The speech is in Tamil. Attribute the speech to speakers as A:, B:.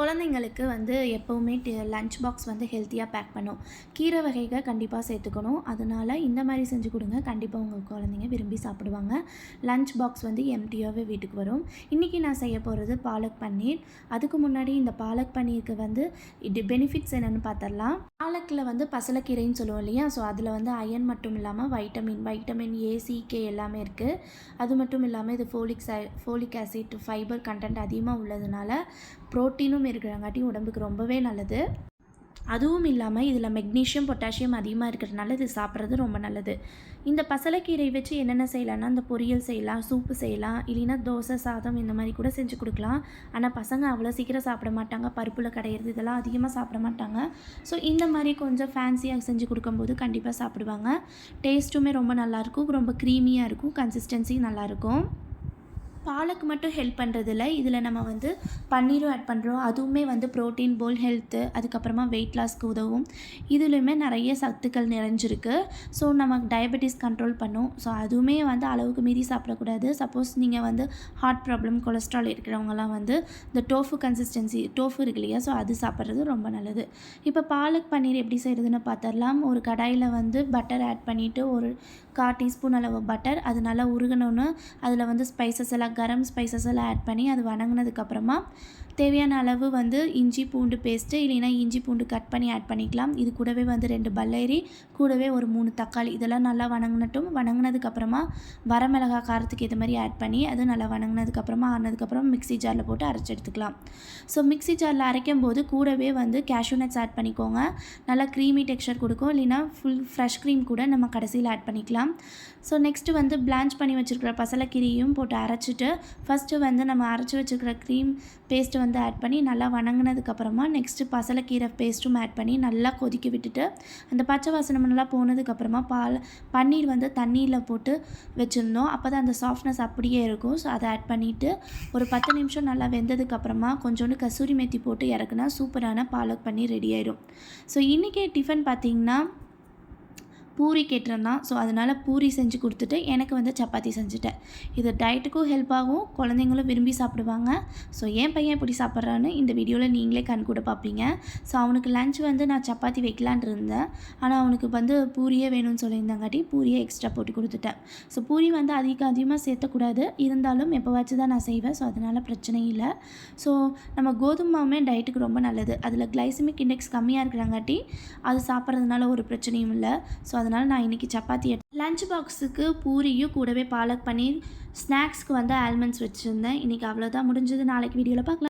A: குழந்தைங்களுக்கு வந்து எப்போவுமே லஞ்ச் பாக்ஸ் வந்து ஹெல்த்தியாக பேக் பண்ணும். கீரை வகைகள் கண்டிப்பாக சேர்த்துக்கணும். அதனால் இந்த மாதிரி செஞ்சு கொடுங்க. கண்டிப்பாக உங்கள் குழந்தைங்க விரும்பி சாப்பிடுவாங்க. லஞ்ச் பாக்ஸ் வந்து எம்டியாகவே வீட்டுக்கு வரும். இன்றைக்கி நான் செய்ய போகிறது பாலக் பன்னீர். அதுக்கு முன்னாடி இந்த பாலக் பன்னீருக்கு வந்து பெனிஃபிட்ஸ் என்னென்னு பார்த்துடலாம். பாலக்கில் வந்து பசலைக்கீரைன்னு சொல்லுவோம் இல்லையா? ஸோ அதில் வந்து அயன் மட்டும் இல்லாமல் வைட்டமின் ஏ, சிகே எல்லாமே இருக்குது. அது மட்டும் இல்லாமல் இது ஃபோலிக் ஆசிட், ஃபைபர் கண்டென்ட் அதிகமாக உள்ளதுனால ப்ரோட்டீனும் இருக்கிறங்காட்டி உடம்புக்கு ரொம்பவே நல்லது. அதுவும் இல்லாமல் இதில் மெக்னீஷியம், பொட்டாசியம் அதிகமாக இருக்கிறதுனால இது சாப்பிட்றது ரொம்ப நல்லது. இந்த பசலைக்கீரை வச்சு என்னென்ன செய்யலான்னா, இந்த பொரியல் செய்யலாம், சூப்பு செய்யலாம், இல்லைன்னா தோசை, சாதம் இந்த மாதிரி கூட செஞ்சு கொடுக்கலாம். ஆனால் பசங்க அவ்வளோ சீக்கிரம் சாப்பிட மாட்டாங்க. பருப்பில் கடையிறது இதெல்லாம் அதிகமாக சாப்பிட மாட்டாங்க. ஸோ இந்த மாதிரி கொஞ்சம் ஃபேன்சியாக செஞ்சு கொடுக்கும்போது கண்டிப்பாக சாப்பிடுவாங்க. டேஸ்ட்டுமே ரொம்ப நல்லாயிருக்கும், ரொம்ப க்ரீமியாக இருக்கும், கன்சிஸ்டன்சி நல்லாயிருக்கும். பாலுக்கு மட்டும் ஹெல்ப் பண்ணுறதில்ல, இதில் நம்ம வந்து பன்னீரும் ஆட் பண்ணுறோம். அதுவுமே வந்து ப்ரோட்டீன், போல் ஹெல்த்து, அதுக்கப்புறமா வெயிட் லாஸ்க்கு உதவும். இதுலேயுமே நிறைய சத்துக்கள் நிறைஞ்சிருக்கு. ஸோ நமக்கு டயபெட்டிஸ் கண்ட்ரோல் பண்ணும். ஸோ அதுவுமே வந்து அளவுக்கு மீறி சாப்பிடக்கூடாது. சப்போஸ் நீங்கள் வந்து ஹார்ட் ப்ராப்ளம், கொலஸ்ட்ரால் இருக்கிறவங்கலாம் வந்து இந்த டோஃபு இருக்கு இல்லையா? ஸோ அது சாப்பிட்றது ரொம்ப நல்லது. இப்போ பாலக் பன்னீர் எப்படி செய்கிறதுன்னு பார்த்துடலாம். ஒரு கடாயில் வந்து பட்டர் ஆட் பண்ணிவிட்டு ஒரு 1/4 டீஸ்பூன் அளவு பட்டர் அது நல்லா உருகணுன்னு அதில் வந்து ஸ்பைசஸ் எல்லாம், கரம் ஸ்பைசஸ் எல்லாம் ஆட் பண்ணி அது வணங்கினதுக்கப்புறமா தேவையான அளவு வந்து இஞ்சி பூண்டு பேஸ்ட்டு, இல்லைன்னா இஞ்சி பூண்டு கட் பண்ணி ஆட் பண்ணிக்கலாம். இது கூடவே வந்து 2 பல்லேரி, கூடவே ஒரு 3 தக்காளி, இதெல்லாம் நல்லா வணங்கினதுக்கப்புறமா வரமிளகா காரத்துக்கு இது மாதிரி ஆட் பண்ணி அது நல்லா வணங்கினதுக்கப்புறமா ஆனதுக்கப்புறம் மிக்ஸி ஜாரில் போட்டு அரைச்சி எடுத்துக்கலாம். ஸோ மிக்ஸி ஜாரில் அரைக்கும் போது கூடவே வந்து கேஷ்யூ நட்ஸ் ஆட் பண்ணிக்கோங்க. நல்லா க்ரீமி டெக்ஸ்சர் கொடுக்கும். இல்லைன்னா ஃபுல் ஃப்ரெஷ் க்ரீம் கூட நம்ம கடைசியில் ஆட் பண்ணிக்கலாம். ஸோ நெக்ஸ்ட்டு வந்து பிளான்ச் பண்ணி வச்சுருக்கிற பசலைக்கீரையும் போட்டு அரைச்சிட்டு ஃபஸ்ட்டு வந்து நம்ம அரைச்சி வச்சுருக்கிற க்ரீம் பேஸ்ட்டு வந்து ஆட் பண்ணி நல்லா வணங்கினதுக்கப்புறமா நெக்ஸ்ட்டு பசலைக்கீரை பேஸ்ட்டும் ஆட் பண்ணி நல்லா கொதிக்க விட்டுட்டு அந்த பச்சை வாசனை நல்லா போனதுக்கப்புறமா பன்னீர் வந்து தண்ணியில் போட்டு வச்சுருந்தோம். அப்போ தான் அந்த சாஃப்ட்னஸ் அப்படியே இருக்கும். ஸோ அதை ஆட் பண்ணிவிட்டு ஒரு 10 நிமிஷம் நல்லா வெந்ததுக்கப்புறமா கொஞ்சோண்டு கசூரி மேத்தி போட்டு இறக்குனா சூப்பரான பாலக் பன்னீர் ரெடி ஆயிடும். ஸோ இன்றைக்கி டிஃபன் பார்த்திங்கன்னா பூரி கேட்டிருந்தான். ஸோ அதனால் பூரி செஞ்சு கொடுத்துட்டு எனக்கு வந்து சப்பாத்தி செஞ்சுட்டேன். இது டயட்டுக்கும் ஹெல்ப் ஆகும், குழந்தைங்களும் விரும்பி சாப்பிடுவாங்க. ஸோ என் பையன் எப்படி சாப்பிட்றான்னு இந்த வீடியோவில் நீங்களே கண் கூட பார்ப்பீங்க. ஸோ அவனுக்கு லஞ்ச் வந்து நான் சப்பாத்தி வைக்கலான் இருந்தேன். ஆனால் அவனுக்கு வந்து பூரியே வேணும்னு சொல்லியிருந்தாங்காட்டி பூரியே எக்ஸ்ட்ரா போட்டு கொடுத்துட்டேன். ஸோ பூரி வந்து அதிகமாக சேர்த்தக்கூடாது, இருந்தாலும் எப்போ வச்சு தான் நான் செய்வேன். ஸோ அதனால் பிரச்சனை இல்லை. ஸோ நம்ம கோதுமை மாவுமே டயட்டுக்கு ரொம்ப நல்லது. அதில் கிளைசமிக் இண்டெக்ஸ் கம்மியாக இருக்கிறாங்காட்டி அது சாப்பிட்றதுனால ஒரு பிரச்சனையும் இல்லை. ஸோ அதனால் நான் இன்றைக்கி சப்பாத்தி லஞ்ச் பாக்ஸுக்கு பூரியும் கூடவே பாலக் பன்னீர், ஸ்நாக்ஸ்க்கு வந்து ஆல்மண்ட்ஸ் வச்சுருந்தேன். இன்றைக்கி அவ்வளோதான் முடிஞ்சது. நாளைக்கு வீடியோவில் பார்க்கலாம்.